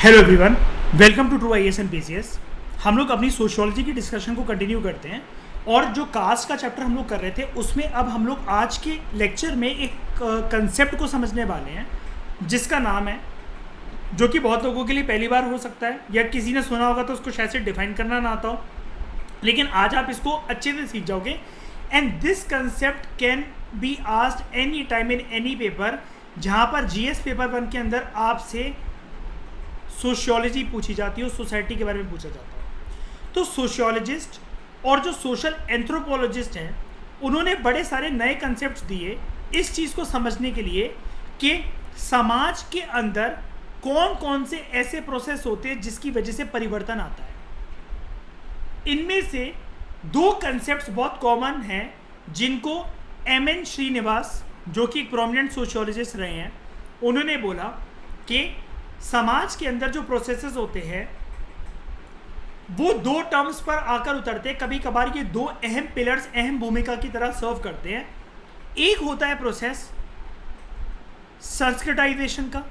Hello everyone, welcome to True IAS and PCS. हम लोग अपनी सोशियोलॉजी की डिस्कशन को कंटिन्यू करते हैं और जो कास्ट का चैप्टर हम लोग कर रहे थे उसमें अब हम लोग आज के लेक्चर में एक कंसेप्ट को समझने वाले हैं जिसका नाम है, जो कि बहुत लोगों के लिए पहली बार हो सकता है या किसी ने सुना होगा तो उसको शायद से डिफाइन करना ना आता हो, लेकिन आज आप इसको अच्छे से सीख जाओगे। And this concept can be asked any time in any paper, जहाँ पर जीएस पेपर 1 के अंदर आपसे सोशियोलॉजी पूछी जाती है, सोसाइटी के बारे में पूछा जाता है। तो सोशियोलॉजिस्ट और जो सोशल एंथ्रोपोलॉजिस्ट हैं उन्होंने बड़े सारे नए कंसेप्ट्स दिए इस चीज़ को समझने के लिए कि समाज के अंदर कौन कौन से ऐसे प्रोसेस होते हैं जिसकी वजह से परिवर्तन आता है। इनमें से दो कंसेप्ट्स बहुत कॉमन हैं जिनको एम.एन. श्रीनिवास, जो कि एक प्रोमिनेंट सोशियोलॉजिस्ट रहे हैं, उन्होंने बोला कि समाज के अंदर जो प्रोसेसेस होते हैं वो दो टर्म्स पर आकर उतरते हैं। कभी कभार ये दो अहम पिलर्स अहम भूमिका की तरह सर्व करते हैं। एक होता है प्रोसेस संस्कृताइजेशन का,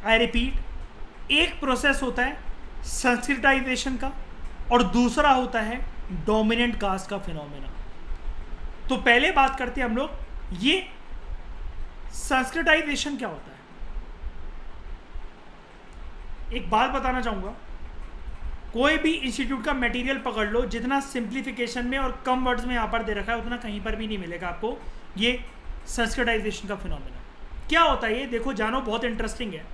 आई रिपीट, एक प्रोसेस होता है संस्कृताइजेशन का और दूसरा होता है डोमिनेंट कास्ट का फिनोमेना। तो पहले बात करते हैं हम लोग, ये संस्कृताइजेशन क्या होता है। एक बात बताना चाहूँगा, कोई भी इंस्टीट्यूट का मटेरियल पकड़ लो, जितना सिंप्लीफिकेशन में और कम वर्ड्स में यहाँ पर दे रखा है उतना कहीं पर भी नहीं मिलेगा आपको ये संस्कृताइजेशन का फिनोमेना क्या होता है। ये देखो, जानो, बहुत इंटरेस्टिंग है।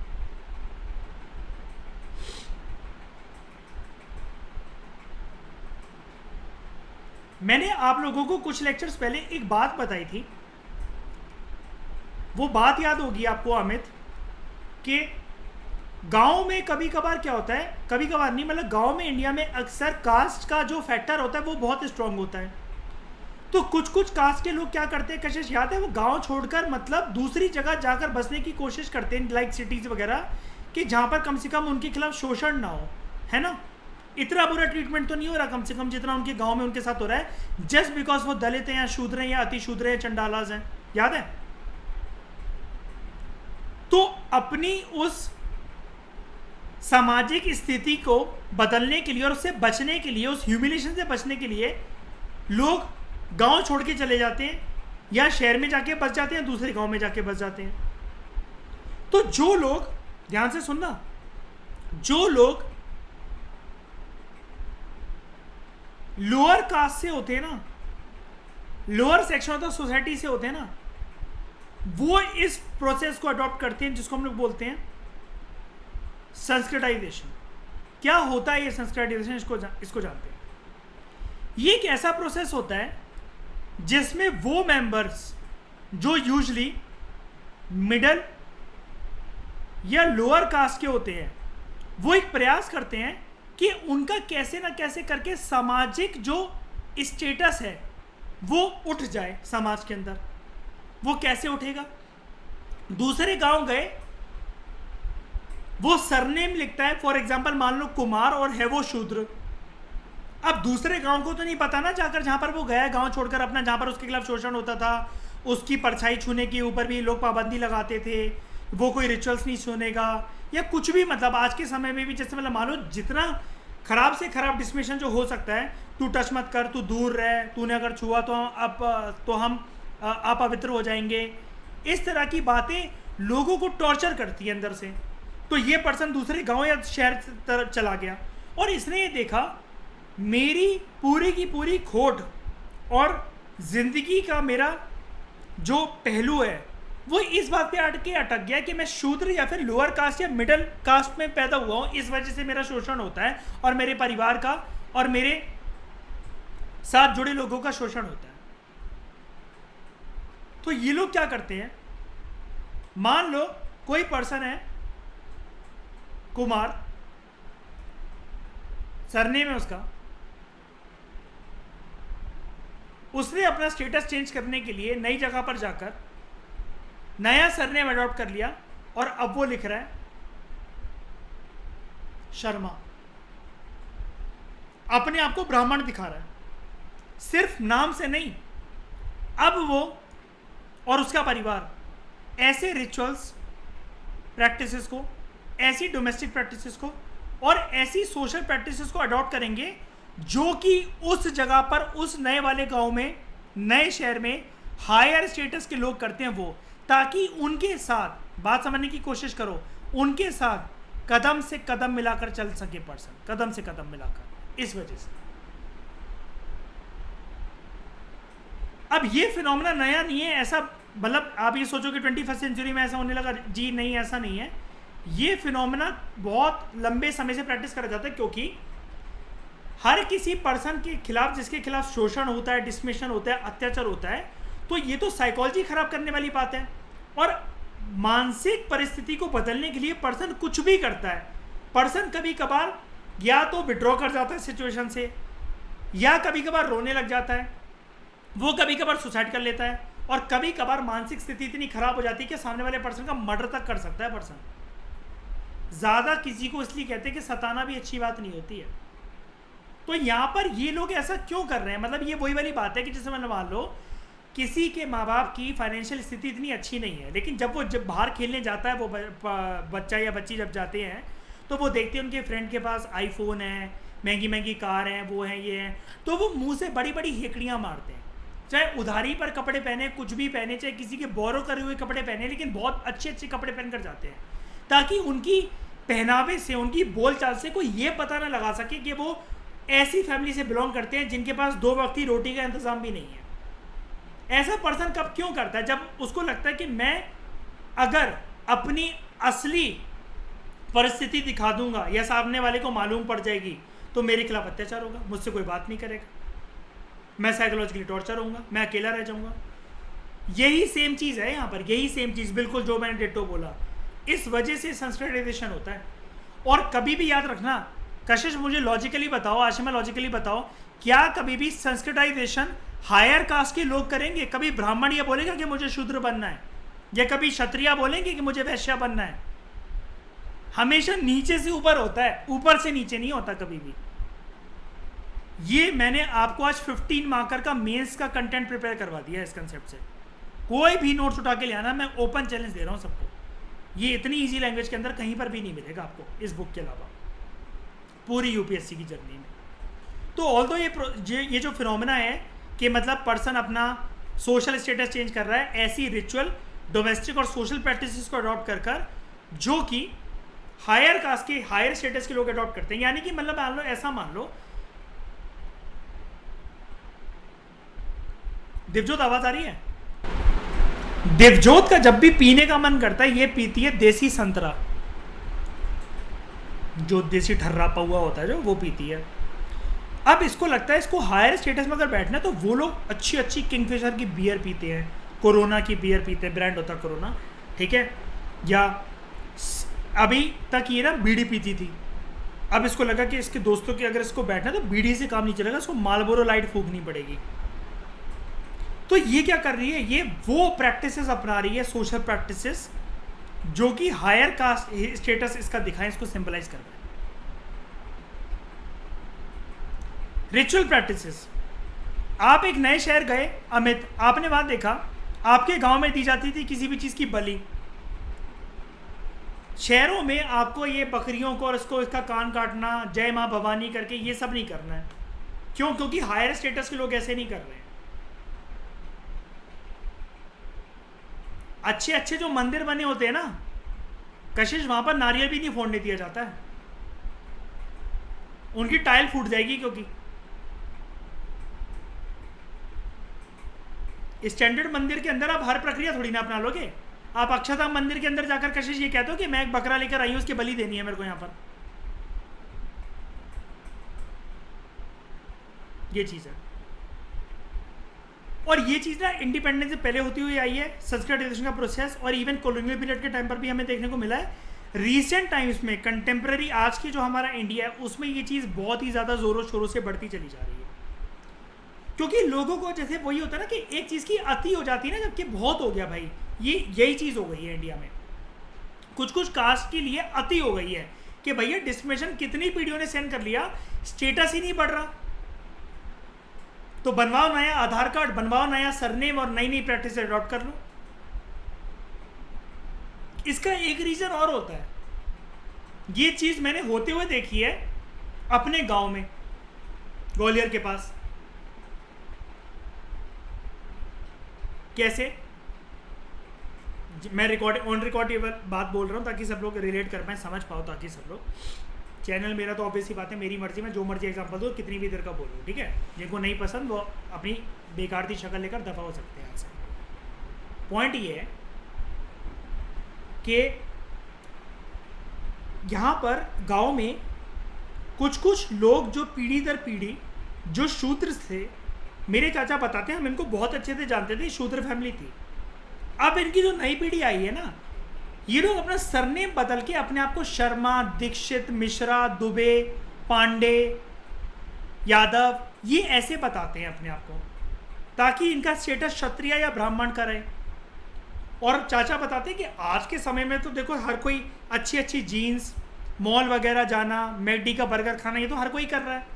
मैंने आप लोगों को कुछ लेक्चर्स पहले एक बात बताई थी, वो बात याद होगी आपको अमित, कि गांव में कभी कभार क्या होता है, कभी कभार नहीं, मतलब गांव में इंडिया में अक्सर कास्ट का जो फैक्टर होता है वो बहुत स्ट्रांग होता है। तो कुछ कुछ कास्ट के लोग क्या करते हैं, कशिश याद है, वो गांव छोड़कर मतलब दूसरी जगह जाकर बसने की कोशिश करते हैं, लाइक सिटीज़ वगैरह, कि जहाँ पर कम से कम उनके खिलाफ शोषण ना हो, है ना। इतना बुरा ट्रीटमेंट तो नहीं हो रहा कम से कम जितना उनके गाँव में उनके साथ हो रहा है, जस्ट बिकॉज वो दलित हैं या शूद्र हैं या अति शूद्र हैं, चंडालाज हैं, याद है। तो अपनी उस सामाजिक स्थिति को बदलने के लिए और उससे बचने के लिए, उस ह्यूमिलेशन से बचने के लिए लोग गांव छोड़ के चले जाते हैं या शहर में जाके बस जाते हैं, दूसरे गांव में जाके बस जाते हैं। तो जो लोग, ध्यान से सुनना, जो लोग लोअर कास्ट से होते हैं ना, lower section of the society से होते हैं ना, वो इस प्रोसेस को अडॉप्ट करते हैं जिसको हम लोग बोलते हैं संस्कृताइजेशन। क्या होता है ये संस्कृताइजेशन, इसको जानते हैं। ये एक ऐसा प्रोसेस होता है जिसमें वो मेंबर्स जो यूजुअली मिडल या लोअर कास्ट के होते हैं वो एक प्रयास करते हैं कि उनका कैसे ना कैसे करके सामाजिक जो स्टेटस है वो उठ जाए समाज के अंदर। वो कैसे उठेगा, दूसरे गांव गए, वो सरनेम लिखता है, फॉर एग्जाम्पल मान लो कुमार और है वो शूद्र। अब दूसरे गांव को तो नहीं पता ना, जाकर जहां पर वो गया गांव छोड़कर अपना, जहां पर उसके खिलाफ शोषण होता था, उसकी परछाई छूने के ऊपर भी लोग पाबंदी लगाते थे, वो कोई रिचुअल्स नहीं सुनेगा या कुछ भी, मतलब आज के समय में भी जैसे मतलब मान लो जितना खराब से खराब डिस्मिशन जो हो सकता है, तू टच मत कर, तू दूर रह, तूने अगर छुआ तो हम अपवित्र हो जाएंगे, इस तरह की बातें लोगों को टॉर्चर करती है अंदर से। तो ये पर्सन दूसरे गांव या शहर तरफ चला गया और इसने ये देखा मेरी पूरी की पूरी खोट और जिंदगी का मेरा जो पहलू है वो इस बात पे अटक गया कि मैं शूद्र या फिर लोअर कास्ट या मिडिल कास्ट में पैदा हुआ हूँ, इस वजह से मेरा शोषण होता है और मेरे परिवार का और मेरे साथ जुड़े लोगों का शोषण होता है। तो ये लोग क्या करते हैं, मान लो कोई पर्सन है कुमार, सरनेम है उसका, उसने अपना स्टेटस चेंज करने के लिए नई जगह पर जाकर नया सरनेम अडॉप्ट कर लिया और अब वो लिख रहा है शर्मा, अपने आप को ब्राह्मण दिखा रहा है, सिर्फ नाम से नहीं। अब वो और उसका परिवार ऐसे रिचुअल्स प्रैक्टिसेस को ऐसी डोमेस्टिक प्रैक्टिसेस को और ऐसी सोशल प्रैक्टिसेस को अडॉप्ट करेंगे जो कि उस जगह पर, उस नए वाले गांव में, नए शहर में हायर स्टेटस के लोग करते हैं वो, ताकि उनके साथ बात समझने की कोशिश करो, उनके साथ कदम से कदम मिलाकर चल सके पर्सन, कदम से कदम मिलाकर। इस वजह से अब ये फिनोमेना नया नहीं है, ऐसा मतलब आप ये सोचो कि 21st सेंचुरी में ऐसा होने लगा, जी नहीं, ऐसा नहीं है। ये फिनोमेना बहुत लंबे समय से प्रैक्टिस करा जाता है, क्योंकि हर किसी पर्सन के खिलाफ, जिसके खिलाफ शोषण होता है, डिस्क्रिमिनेशन होता है, अत्याचार होता है, तो ये तो साइकोलॉजी खराब करने वाली बात है। और मानसिक परिस्थिति को बदलने के लिए पर्सन कुछ भी करता है। पर्सन कभी कभार या तो विड्रॉ कर जाता है सिचुएशन से, या कभी कभार रोने लग जाता है, वो कभी कभार सुसाइड कर लेता है, और कभी कभार मानसिक स्थिति इतनी खराब हो जाती है कि सामने वाले पर्सन का मर्डर तक कर सकता है पर्सन। ज़्यादा किसी को इसलिए कहते हैं कि सताना भी अच्छी बात नहीं होती है। तो यहाँ पर ये लोग ऐसा क्यों कर रहे हैं? मतलब ये वही वाली बात है कि जैसे मैंने मान लो किसी के माँ बाप की फाइनेंशियल स्थिति इतनी अच्छी नहीं है, लेकिन जब बाहर खेलने जाता है, वो बच्चा या बच्ची जब जाते हैं तो वो देखते हैं उनके फ्रेंड के पास आईफोन है, महंगी महंगी कार है, वो है, ये है, तो वो मुंह से बड़ी बड़ी हेकड़ियाँ मारते हैं। चाहे उधारी पर कपड़े पहने, कुछ भी पहने, चाहे किसी के बोरो करे हुए कपड़े पहने, लेकिन बहुत अच्छे अच्छे कपड़े पहन कर जाते हैं, ताकि उनकी पहनावे से, उनकी बोलचाल से कोई ये पता ना लगा सके कि वो ऐसी फैमिली से बिलोंग करते हैं जिनके पास 2 वक्त की रोटी का इंतजाम भी नहीं है। ऐसा पर्सन कब क्यों करता है? जब उसको लगता है कि मैं अगर अपनी असली परिस्थिति दिखा दूंगा या सामने वाले को मालूम पड़ जाएगी तो मेरे खिलाफ अत्याचार होगा, मुझसे कोई बात नहीं करेगा, मैं साइकोलॉजिकली टॉर्चर होऊंगा, मैं अकेला रह जाऊंगा। यही सेम चीज़ है यहाँ पर, यही सेम चीज़, बिल्कुल जो मैंने डिट्टो बोला। इस वजह से संस्कृताइजेशन होता है। और कभी भी याद रखना, कशिश मुझे लॉजिकली बताओ, आशिमा लॉजिकली बताओ, क्या कभी भी संस्कृताइजेशन हायर कास्ट के लोग करेंगे? कभी ब्राह्मण ये बोलेगा कि मुझे शूद्र बनना है, या कभी क्षत्रिय बोलेंगे कि मुझे वैश्या बनना है? हमेशा नीचे से ऊपर होता है, ऊपर से नीचे नहीं होता कभी भी। ये मैंने आपको आज 15 मार्कर का मेंस का कंटेंट प्रिपेयर करवा दिया इस कंसेप्ट से। कोई भी नोट्स उठा के ले आना, मैं ओपन चैलेंज दे रहा हूँ सबको। ये इतनी इजी लैंग्वेज के अंदर कहीं पर भी नहीं मिलेगा आपको इस बुक के अलावा, पूरी यूपीएससी की जर्नी में। तो ऑल्दो ये जो फिनोमेना है कि मतलब पर्सन अपना सोशल स्टेटस चेंज कर रहा है, ऐसी रिचुअल, डोमेस्टिक और सोशल प्रैक्टिसेस को अडॉप्ट कर कर, जो कि हायर कास्ट के, हायर स्टेटस के लोग अडॉप्ट करते हैं। यानी कि मतलब मान लो, ऐसा मान लो, दिवजोत आवाज आ रही है? दिवजोत का जब भी पीने का मन करता है, ये पीती है देसी संतरा, जो देसी ठर्रा पौआ होता है, जो वो पीती है। अब इसको लगता है इसको हायर स्टेटस में अगर बैठना है तो वो लोग अच्छी अच्छी किंगफिशर की बियर पीते हैं, कोरोना की बियर पीते हैं, ब्रांड होता है कोरोना, ठीक है, या अभी तक ये ना बीड़ी पीती थी। अब इसको लगा कि इसके दोस्तों के अगर इसको बैठना है तो बीड़ी से काम नहीं चलेगा, इसको मालबोरो लाइट फूकनी पड़ेगी। तो ये क्या कर रही है? ये वो प्रैक्टिसेस अपना रही है, सोशल प्रैक्टिसेस, जो कि हायर कास्ट स्टेटस इसका दिखाएं, इसको सिंपलाइज कर रहा है। रिचुअल प्रैक्टिसेस, आप एक नए शहर गए अमित, आपने वहां देखा आपके गांव में दी जाती थी किसी भी चीज की बलि। शहरों में आपको ये बकरियों को और इसका कान काटना, जय मां भवानी करके, ये सब नहीं करना है। क्यों? क्योंकि हायर स्टेटस के लोग ऐसे नहीं कर रहे हैं। अच्छे अच्छे जो मंदिर बने होते हैं ना कशिश, वहां पर नारियल भी नहीं फोड़ने दिया जाता है, उनकी टाइल फूट जाएगी। क्योंकि स्टैंडर्ड मंदिर के अंदर आप हर प्रक्रिया थोड़ी ना अपना लोगे। आप अक्षरधाम मंदिर के अंदर जाकर कशिश ये कहते हो कि मैं एक बकरा लेकर आई हूं, उसकी बलि देनी है मेरे को, यहां पर ये चीज है। और ये चीज़ ना इंडिपेंडेंस से पहले होती हुई आई है, संस्कृताइजेशन का प्रोसेस, और इवन कॉलोनियल पीरियड के टाइम पर भी हमें देखने को मिला है। रीसेंट टाइम्स में, कंटेम्प्रेरी आज की जो हमारा इंडिया है, उसमें ये चीज़ बहुत ही ज़्यादा ज़ोरों शोरों से बढ़ती चली जा रही है। क्योंकि लोगों को जैसे वही होता है ना कि एक चीज़ की अति हो जाती है ना, जबकि बहुत हो गया भाई, यही चीज़ हो गई है इंडिया में। कुछ कुछ कास्ट के लिए अति हो गई है कि भैया डिस्क्रिमिनेशन कितनी पीढ़ियों ने सहन कर लिया, स्टेटस ही नहीं बढ़ रहा, तो बनवाओ नया आधार कार्ड, बनवाओ नया सरनेम और नई नई प्रैक्टिस अडॉप्ट कर लो। इसका एक रीजन और होता है, ये चीज़ मैंने होते हुए देखी है अपने गांव में, ग्वालियर के पास। कैसे? मैं ऑन रिकॉर्डेबल बात बोल रहा हूँ ताकि सब लोग रिलेट कर पाए, समझ पाओ, ताकि सब लोग। चैनल मेरा तो ऑब्वियस ही बात है, मेरी मर्जी में जो मर्जी एग्जांपल दो, कितनी भी देर का बोलो, ठीक है। जिनको नहीं पसंद वो अपनी बेकार की शक्ल लेकर दफा हो सकते हैं। ऐसे पॉइंट ये है कि यहाँ पर गांव में कुछ लोग जो पीढ़ी दर पीढ़ी जो शूद्र थे, मेरे चाचा बताते हैं, हम इनको बहुत अच्छे से जानते थे, शूद्र फैमिली थी। अब इनकी जो नई पीढ़ी आई है ना, ये लोग अपना सरनेम बदल के अपने आप को शर्मा, दीक्षित, मिश्रा, दुबे, पांडे, यादव, ये ऐसे बताते हैं अपने आप को, ताकि इनका स्टेटस क्षत्रिय या ब्राह्मण का रहे। और चाचा बताते हैं कि आज के समय में तो देखो हर कोई अच्छी अच्छी जीन्स, मॉल वगैरह जाना, मैकडी का बर्गर खाना, ये तो हर कोई कर रहा है।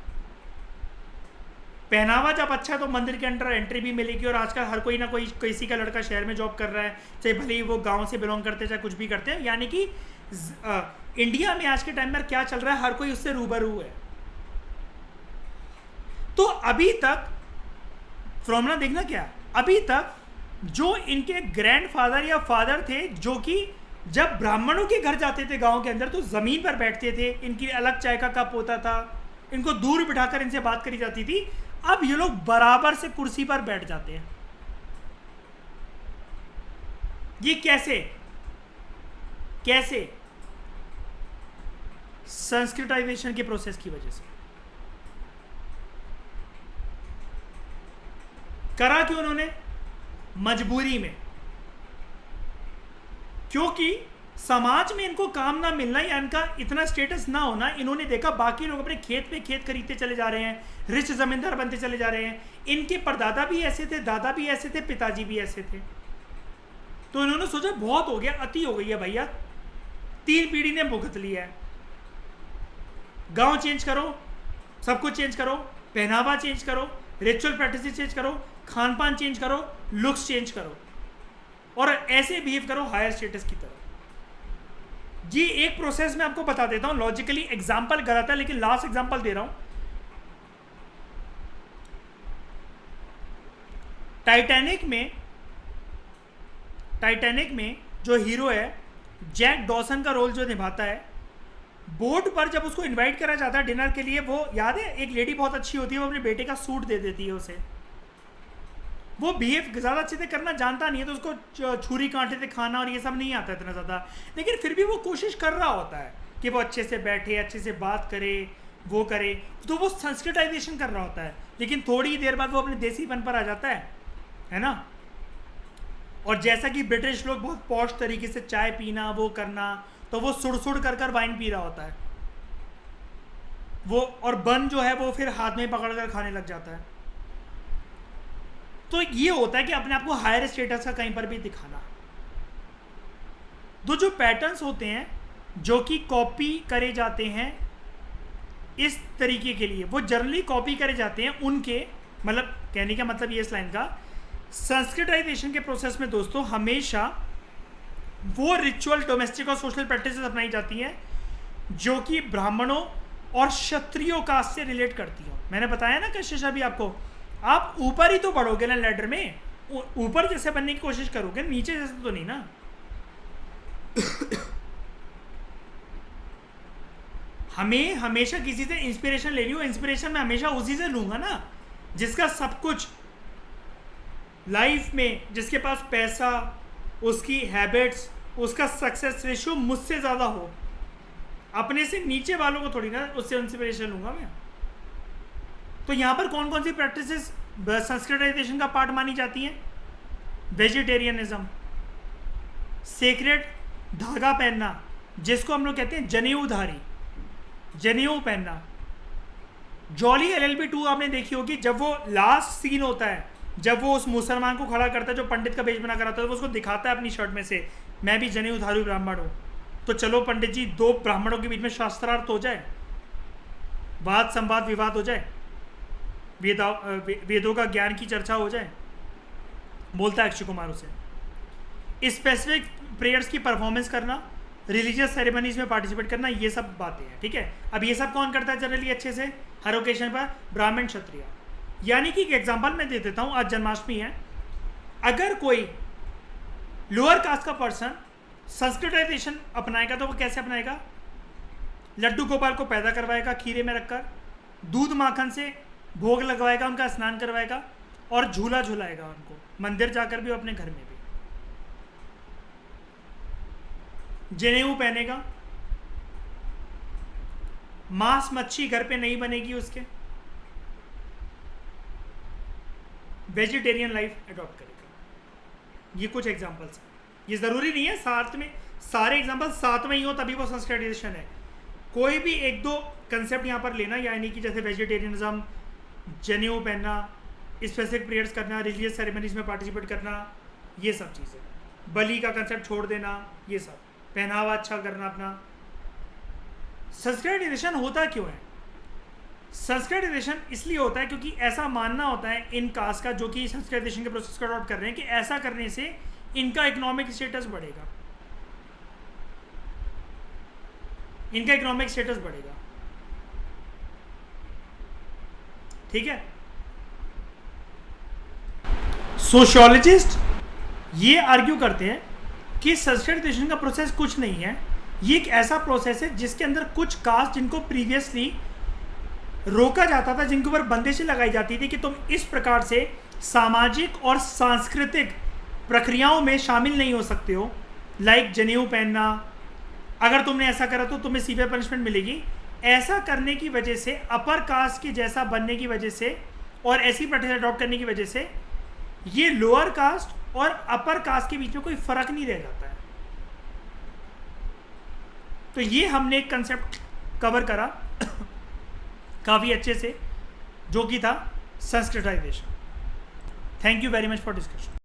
पहनावा जब अच्छा है तो मंदिर के अंदर एंट्री भी मिलेगी। और आजकल हर कोई ना कोई किसी का लड़का शहर में जॉब कर रहा है, चाहे भले ही वो गांव से बिलोंग करते हैं, चाहे कुछ भी करते हैं। यानी कि इंडिया में आज के टाइम में क्या चल रहा है, हर कोई उससे रूबरू है। तो अभी तक फ्रॉमना देखना क्या, अभी तक जो इनके ग्रैंडफादर या फादर थे, जो कि जब ब्राह्मणों के घर जाते थे गांव के अंदर, तो जमीन पर बैठते थे, इनकी अलग चाय का कप होता था, इनको दूर बिठाकर इनसे बात करी जाती थी। अब ये लोग बराबर से कुर्सी पर बैठ जाते हैं। ये कैसे? संस्कृताइजेशन के प्रोसेस की वजह से। करा क्यों उन्होंने? मजबूरी में। क्योंकि समाज में इनको काम ना मिलना या इनका इतना स्टेटस ना होना, इन्होंने देखा बाकी लोग अपने खेत पे खेत खरीदते चले जा रहे हैं, रिच जमींदार बनते चले जा रहे हैं। इनके परदादा भी ऐसे थे, दादा भी ऐसे थे, पिताजी भी ऐसे थे। तो इन्होंने सोचा बहुत हो गया, अति हो गई है भैया, 3 पीढ़ी ने भुगत लिया है। गांव चेंज करो, सब कुछ चेंज करो, पहनावा चेंज करो, रिचुअल प्रैक्टिस चेंज करो, खान पान चेंज करो, लुक्स चेंज करो, और ऐसे बिहेव करो हायर स्टेटस की तरह। जी एक प्रोसेस में आपको बता देता हूं, लॉजिकली एग्जाम्पल गलत है लेकिन लास्ट एग्जाम्पल दे रहा हूं। टाइटैनिक में जो हीरो है, जैक डॉसन का रोल जो निभाता है, बोट पर जब उसको इनवाइट करा जाता है डिनर के लिए, वो याद है एक लेडी बहुत अच्छी होती है, वो अपने बेटे का सूट दे देती है उसे। वो बिहेव ज़्यादा अच्छे से करना जानता नहीं है, तो उसको छुरी कांटे से खाना और ये सब नहीं आता इतना ज़्यादा, लेकिन फिर भी वो कोशिश कर रहा होता है कि वो अच्छे से बैठे, अच्छे से बात करे, वो करे, तो वो संस्कृताइजेशन कर रहा होता है। लेकिन थोड़ी ही देर बाद वो अपने देसीपन पर आ जाता है ना। और जैसा कि ब्रिटिश लोग बहुत पॉश तरीके से चाय पीना, वो करना, तो वो सुड़ कर वाइन पी रहा होता है वो, और बन जो है वो फिर हाथ में पकड़ कर खाने लग जाता है। तो ये होता है कि अपने आप को हायर स्टेटस का कहीं पर भी दिखाना। तो जो पैटर्न्स होते हैं जो कि कॉपी करे जाते हैं इस तरीके के लिए, वो जनरली कॉपी करे जाते हैं उनके, मतलब कहने का मतलब ये इस लाइन का, संस्कृताइजेशन के प्रोसेस में दोस्तों हमेशा वो रिचुअल, डोमेस्टिक और सोशल प्रैक्टिसेस अपनाई जाती हैं जो कि ब्राह्मणों और क्षत्रियों कास्ट से रिलेट करती हो। मैंने बताया ना कशिश अभी आपको, आप ऊपर ही तो बढ़ोगे ना लैडर में, ऊपर जैसे बनने की कोशिश करोगे, नीचे जैसे तो नहीं ना। हमें हमेशा किसी से इंस्पिरेशन लेनी हो, इंस्पिरेशन मैं हमेशा उसी से लूंगा ना जिसका सब कुछ लाइफ में, जिसके पास पैसा, उसकी हैबिट्स, उसका सक्सेस रेशियो मुझसे ज़्यादा हो। अपने से नीचे वालों को थोड़ी ना उससे इंस्पिरेशन लूंगा मैं। तो यहाँ पर कौन कौन सी प्रैक्टिसेस संस्कृताइजेशन का पार्ट मानी जाती हैं? वेजिटेरियनिज्म, सेक्रेड धागा पहनना जिसको हम लोग कहते हैं जनेऊधारी, जनेऊ पहनना। जॉली LLB 2 आपने देखी होगी, जब वो लास्ट सीन होता है, जब वो उस मुसलमान को खड़ा करता है जो पंडित का वेश बना कर आता है, तो उसको दिखाता है अपनी शर्ट में से, मैं भी जनेऊधारी ब्राह्मण हूँ। तो चलो पंडित जी, 2 ब्राह्मणों के बीच में शास्त्रार्थ हो जाए, वाद संवाद विवाद हो जाए, वेदों का ज्ञान की चर्चा हो जाए। बोलता है अक्षय कुमार उसे, स्पेसिफिक प्रेयर्स की परफॉर्मेंस करना, रिलीजियस सेरेमनीज में पार्टिसिपेट करना, ये सब बातें हैं, ठीक है। अब ये सब कौन करता है जनरली अच्छे से हर ओकेजन पर? ब्राह्मण क्षत्रिय। यानी कि एक एग्जांपल मैं दे देता हूँ, आज जन्माष्टमी है, अगर कोई लोअर कास्ट का पर्सन संस्कृताइजेशन अपनाएगा तो वो कैसे अपनाएगा? लड्डू गोपाल को पैदा करवाएगा खीरे में रखकर, दूध माखन से भोग लगवाएगा, उनका स्नान करवाएगा और झूला झुलाएगा उनको, मंदिर जाकर भी और अपने घर में भी। जनेऊ पहनेगा, मांस मच्छी घर पे नहीं बनेगी उसके, वेजिटेरियन लाइफ अडॉप्ट करेगा। ये कुछ एग्जांपल्स हैं, ये ज़रूरी नहीं है साथ में सारे एग्जांपल साथ में ही हो तभी वो संस्कृताइजेशन है। कोई भी एक दो कंसेप्ट यहाँ पर लेना, यानी कि जैसे वेजिटेरियनिज्म, जनेऊ पहनना, स्पेसिफिक प्रेयर्स करना, रिलीजियस सेरेमनीज में पार्टिसिपेट करना, ये सब चीज़ें, बलि का कंसेप्ट छोड़ देना, ये सब, पहनावा अच्छा करना अपना। संस्कृताइजेशन होता क्यों है? संस्कृताइजेशन इसलिए होता है क्योंकि ऐसा मानना होता है इन कास्ट का, जो कि संस्कृताइजेशन के प्रोसेस को अडॉप्ट कर रहे हैं, कि ऐसा करने से इनका इकोनॉमिक स्टेटस बढ़ेगा, इनका इकोनॉमिक स्टेटस बढ़ेगा, ठीक है। सोशियोलॉजिस्ट ये आर्ग्यू करते हैं कि संस्कृताइजेशन का प्रोसेस कुछ नहीं है, ये एक ऐसा प्रोसेस है जिसके अंदर कुछ कास्ट जिनको प्रीवियसली रोका जाता था, जिनके ऊपर बंदिशें लगाई जाती थी कि तुम इस प्रकार से सामाजिक और सांस्कृतिक प्रक्रियाओं में शामिल नहीं हो सकते हो, लाइक जनेऊ पहनना, अगर तुमने ऐसा करा तो तुम्हें सीवियर पनिशमेंट मिलेगी। ऐसा करने की वजह से, अपर कास्ट के जैसा बनने की वजह से और ऐसी प्रैक्टिस अडॉप्ट करने की वजह से ये लोअर कास्ट और अपर कास्ट के बीच में कोई फर्क नहीं रह जाता है। तो ये हमने एक कंसेप्ट कवर करा काफ़ी अच्छे से, जो कि था Sanskritisation. Thank you very much for discussion.